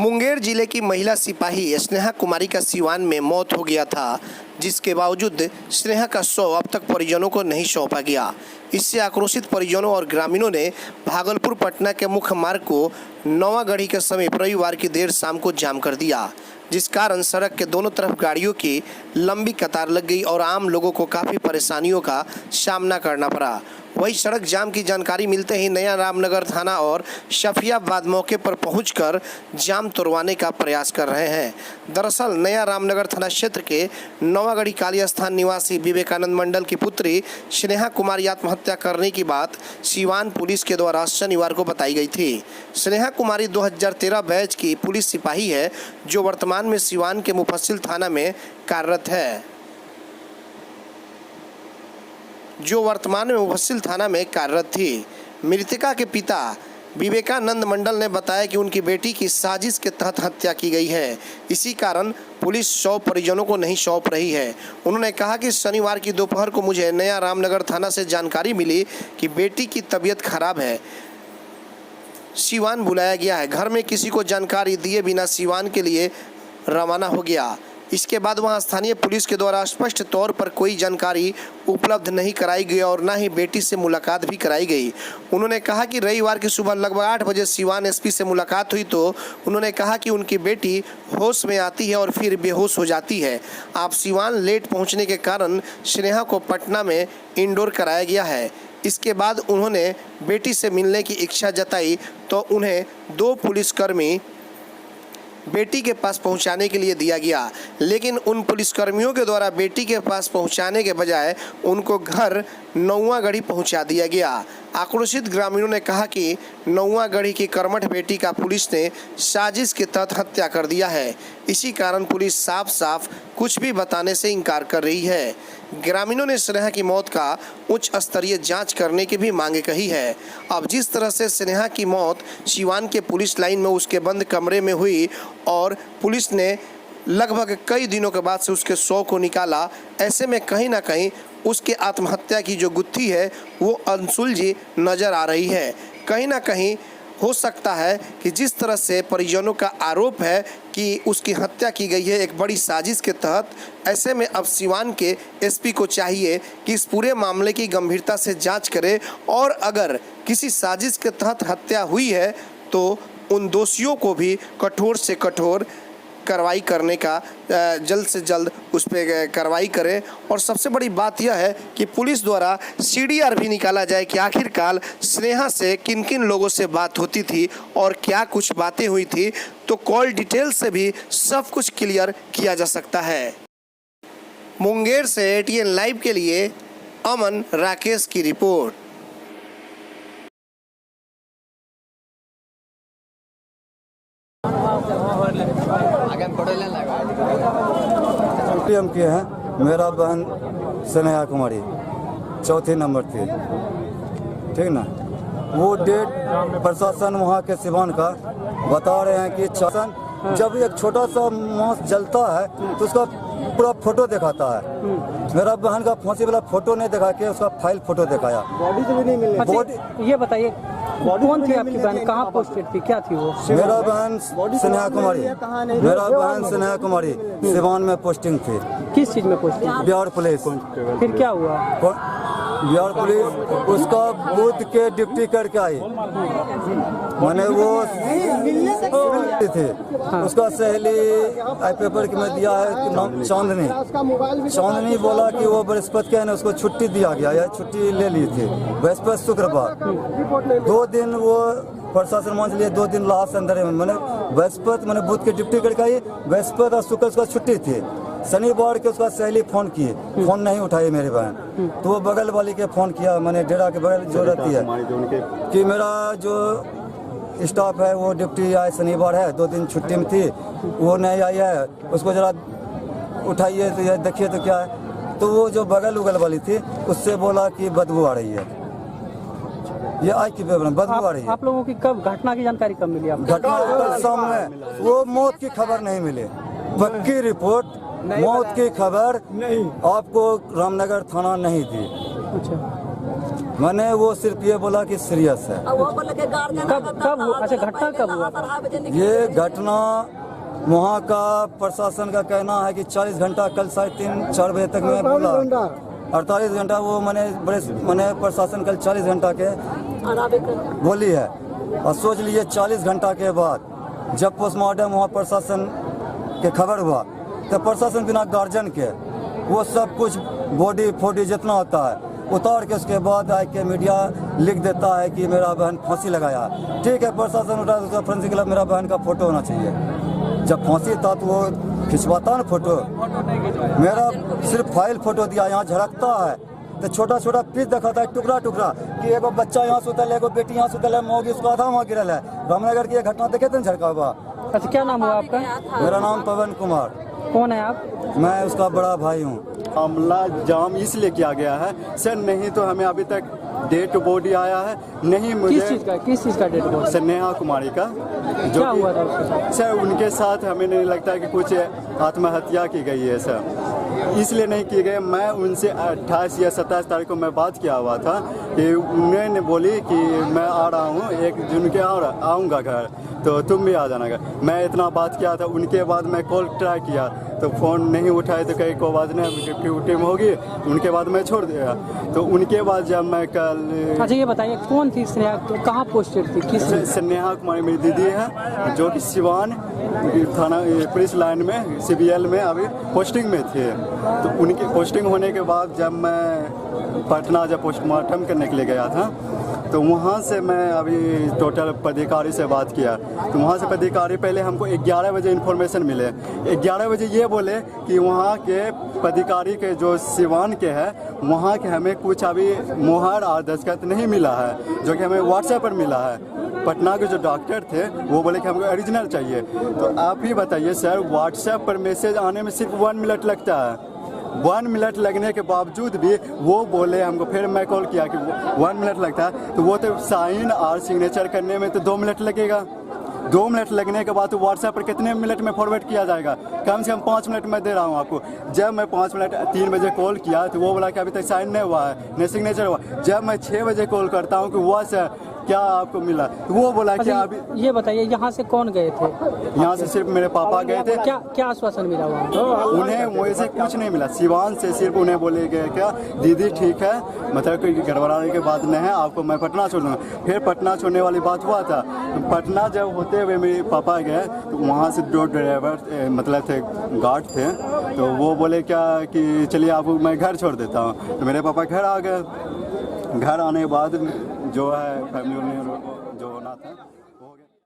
मुंगेर जिले की महिला सिपाही स्नेहा कुमारी का सिवान में मौत हो गया था, जिसके बावजूद स्नेहा का शव अब तक परिजनों को नहीं सौंपा गया। इससे आक्रोशित परिजनों और ग्रामीणों ने भागलपुर पटना के मुख्य मार्ग को नवागढ़ी के समीप रविवार की देर शाम को जाम कर दिया, जिस कारण सड़क के दोनों तरफ गाड़ियों की लंबी कतार लग गई और आम लोगों को काफ़ी परेशानियों का सामना करना पड़ा। वही सड़क जाम की जानकारी मिलते ही नया रामनगर थाना और शफियाबाद मौके पर पहुंचकर जाम तोड़वाने का प्रयास कर रहे हैं। दरअसल नया रामनगर थाना क्षेत्र के नवागढ़ी काली स्थान निवासी विवेकानंद मंडल की पुत्री स्नेहा कुमारी आत्महत्या करने की बात सिवान पुलिस के द्वारा शनिवार को बताई गई थी। स्नेहा कुमारी 2013 बैच की पुलिस सिपाही है, जो वर्तमान में सिवान के मुफस्सिल थाना में कार्यरत थी। मृतका के पिता विवेकानंद मंडल ने बताया कि उनकी बेटी की साजिश के तहत हत्या की गई है। इसी कारण पुलिस शव परिजनों को नहीं सौंप रही है। उन्होंने कहा कि शनिवार की दोपहर को मुझे नया रामनगर थाना से जानकारी मिली कि बेटी की तबीयत खराब है, सिवान बुलाया गया है। घर में किसी को जानकारी दिए बिना सिवान के लिए रवाना हो गया। इसके बाद वहां स्थानीय पुलिस के द्वारा स्पष्ट तौर पर कोई जानकारी उपलब्ध नहीं कराई गई और न ही बेटी से मुलाकात भी कराई गई। उन्होंने कहा कि रविवार की सुबह लगभग 8 बजे सिवान एसपी से मुलाकात हुई तो उन्होंने कहा कि उनकी बेटी होश में आती है और फिर बेहोश हो जाती है। आप सिवान लेट पहुंचने के कारण स्नेहा को पटना में इंडोर कराया गया है। इसके बाद उन्होंने बेटी से मिलने की इच्छा जताई तो उन्हें 2 पुलिसकर्मी बेटी के पास पहुंचाने के लिए दिया गया, लेकिन उन पुलिसकर्मियों के द्वारा बेटी के पास पहुंचाने के बजाय उनको घर नौवागढ़ी पहुंचा दिया गया। आक्रोशित ग्रामीणों ने कहा कि नौवागढ़ी की कर्मठ बेटी का पुलिस ने साजिश के तहत हत्या कर दिया है। इसी कारण पुलिस साफ साफ कुछ भी बताने से इनकार कर रही है। ग्रामीणों ने स्नेहा की मौत का उच्च स्तरीय जांच करने की भी मांग कही है। अब जिस तरह से स्नेहा की मौत सिवान के पुलिस लाइन में उसके बंद कमरे में हुई और पुलिस ने लगभग कई दिनों के बाद से उसके शव को निकाला, ऐसे में कहीं ना कहीं उसके आत्महत्या की जो गुत्थी है वो अनसुलझी नजर आ रही है। कहीं ना कहीं हो सकता है कि जिस तरह से परिजनों का आरोप है कि उसकी हत्या की गई है एक बड़ी साजिश के तहत, ऐसे में अब सिवान के एसपी को चाहिए कि इस पूरे मामले की गंभीरता से जांच करे और अगर किसी साजिश के तहत हत्या हुई है तो उन दोषियों को भी कठोर से कठोर कार्रवाई करने का जल्द से जल्द उस पर कार्रवाई करें। और सबसे बड़ी बात यह है कि पुलिस द्वारा सीडीआर भी निकाला जाए कि आखिरकार स्नेहा से किन किन लोगों से बात होती थी और क्या कुछ बातें हुई थी, तो कॉल डिटेल से भी सब कुछ क्लियर किया जा सकता है। मुंगेर से एटीएन लाइव के लिए अमन राकेश की रिपोर्ट। एटीएम किए हैं, मेरा बहन स्नेहा कुमारी 4 नंबर थी, ठीक ना। वो डेट प्रशासन वहाँ के सिवान का बता रहे हैं कि जब एक छोटा सा मांस जलता है तो उसका पूरा फोटो दिखाता है। मेरा बहन का फांसी वाला फोटो नहीं दिखा के उसका फाइल फोटो दिखाया। बॉडी तो भी नहीं मिली। बॉडी ये बताइए कौन थी आपकी बहन, कहाँ पोस्टेड थी, क्या थी वो? मेरा बहन स्नेहा कुमारी, मेरा बहन स्नेहा कुमारी सिवान में पोस्टिंग थी। किस चीज में पोस्टिंग? बिहार पुलिस। फिर क्या हुआ? बिहार पुलिस उसका बूथ के डिप्टी करके आई, मैंने वो थे। उसका सहेली आई पेपर के में दिया है नाम चांदनी बोला कि वो बृहस्पति के उसको छुट्टी दिया गया या छुट्टी ले ली थी बृहस्पति शुक्रवार। 2 दिन वो प्रशासन मान लिए 2 दिन लास्ट अंदर में मैंने बृहस्पति मैंने बूथ के डिप्टी करके आई, बृहस्पति और शुक्र उसका छुट्टी थी। शनिवार के उसका सहेली फोन किए, फोन नहीं उठाई मेरी बहन, तो वो बगल वाली के फोन किया, मैंने डेरा के बगल जो रहती है कि मेरा जो स्टाफ है वो ड्यूटी आए शनिवार है, 2 दिन छुट्टी में थी, वो नहीं आई है, उसको जरा उठाइए तो ये देखिए तो क्या है। तो वो जो बगल उगल वाली थी उससे बोला कि बदबू आ रही है, ये आज की बदबू आ रही है। आप लोगों की कब घटना की जानकारी कब मिली? घटना कल शाम में, वो मौत की खबर नहीं मिली, पक्की रिपोर्ट मौत की खबर आपको रामनगर थाना नहीं दी। अच्छा, मैंने वो सिर्फ ये बोला कि सीरियस है। कब हुआ? अच्छा, घटना कब हुआ था? ये घटना वहाँ का प्रशासन का कहना है कि 40 घंटा, कल शायद 3-4 बजे तक मैं बोला 48 घंटा, वो मैंने प्रशासन कल 40 घंटा के बोली है। और सोच लीजिए 40 घंटा के बाद जब पोस्टमार्टम वहाँ प्रशासन के खबर हुआ तो प्रशासन बिना गार्जियन के वो सब कुछ बॉडी फोडी जितना होता है उतार के उसके बाद आके मीडिया लिख देता है कि मेरा बहन फांसी लगाया। ठीक है, प्रशासन उठा उसका फोरेंसिक लैब मेरा बहन का फोटो होना चाहिए। जब फांसी था तो वो खिंचवाता ना फोटो, मेरा सिर्फ फाइल फोटो दिया, यहाँ झड़कता है तो छोटा छोटा पीस दिखाता है, टुकड़ा टुकड़ा कि एगो बच्चा यहाँ सुतल है, एगो बेटी यहाँ सुतल है, मौगी उसको आधा वहाँ गिरल है। रामनगर की ये घटना देखे थे झड़का हुआ। अच्छा, क्या नाम हुआ आपका? मेरा नाम पवन कुमार। कौन है आप? मैं उसका बड़ा भाई हूँ। मामला जाम इसलिए किया गया है सर, नहीं तो हमें अभी तक डेड बॉडी आया है नहीं। मुझे किस चीज़ का dead body? Sir Neha Kumari का, जो क्या हुआ था उसके साथ? सर उनके साथ हमें नहीं लगता है कि कुछ आत्महत्या की गई है सर, इसलिए नहीं की गई। मैं उनसे 28 या 27 तारीख को मैं बात किया हुआ था कि उन्होंने बोली कि मैं आ रहा हूँ 1 जून के आऊँगा घर, तो तुम भी आ जाना घर। मैं इतना बात किया था। उनके बाद मैं कॉल ट्राई किया तो फ़ोन नहीं उठाए, तो कहीं को बात नहीं, ड्यूटी में होगी। उनके बाद मैं छोड़ दिया। तो उनके बाद जब मैं कल, अच्छा ये बताइए कौन थी स्नेहा, तो कहाँ पोस्टेड थी, किस? स्नेहा कुमारी मेरी दीदी है, जो कि सिवान थाना पुलिस लाइन में CBL में अभी पोस्टिंग में थे। तो उनकी पोस्टिंग होने के बाद जब मैं पटना जब पोस्टमार्टम करने के लिए गया था तो वहाँ से मैं अभी टोटल पदाधिकारी से बात किया। तो वहाँ से पदाधिकारी पहले हमको 11 बजे इन्फॉर्मेशन मिले। 11 बजे ये बोले कि वहाँ के पदाधिकारी के जो सिवान के हैं वहाँ के हमें कुछ अभी मुहर और दस्तखत नहीं मिला है, जो कि हमें व्हाट्सएप पर मिला है। पटना के जो डॉक्टर थे वो बोले कि हमको ओरिजिनल चाहिए। तो आप ही बताइए सर, व्हाट्सएप पर मैसेज आने में सिर्फ 1 मिनट लगता है। 1 मिनट लगने के बावजूद भी वो बोले हमको, फिर मैं कॉल किया कि 1 मिनट लगता है, तो वो तो साइन और सिग्नेचर करने में तो 2 मिनट लगेगा। 2 मिनट लगने के बाद तो व्हाट्सएप पर कितने मिनट में फॉरवर्ड किया जाएगा? कम से कम 5 मिनट में दे रहा हूँ आपको। जब मैं 5 मिनट 3 बजे कॉल किया तो वो बोला कि अभी तक साइन नहीं हुआ है, नहीं सिग्नेचर हुआ। जब मैं 6 बजे कॉल करता हूँ कि हुआ सर क्या आपको मिला, तो वो बोला कि अभी। ये बताइए यहाँ से कौन गए थे? यहाँ से सिर्फ मेरे पापा गए थे। क्या आश्वासन मिला वहाँ? उन्हें मुझे कुछ नहीं मिला। सिवान से सिर्फ उन्हें बोले गए क्या दीदी ठीक है, मतलब कोई गड़बड़ाने के बाद नहीं है, आपको मैं पटना छोड़ दूँगा। फिर पटना छोड़ने वाली बात हुआ था। पटना जब होते हुए मेरे पापा गए तो वहाँ से 2 ड्राइवर मतलब थे, गार्ड थे, तो वो बोले क्या कि चलिए आपको मैं घर छोड़ देता हूँ। तो मेरे पापा घर आ गए। घर आने के बाद जो है फैमिली जो होना था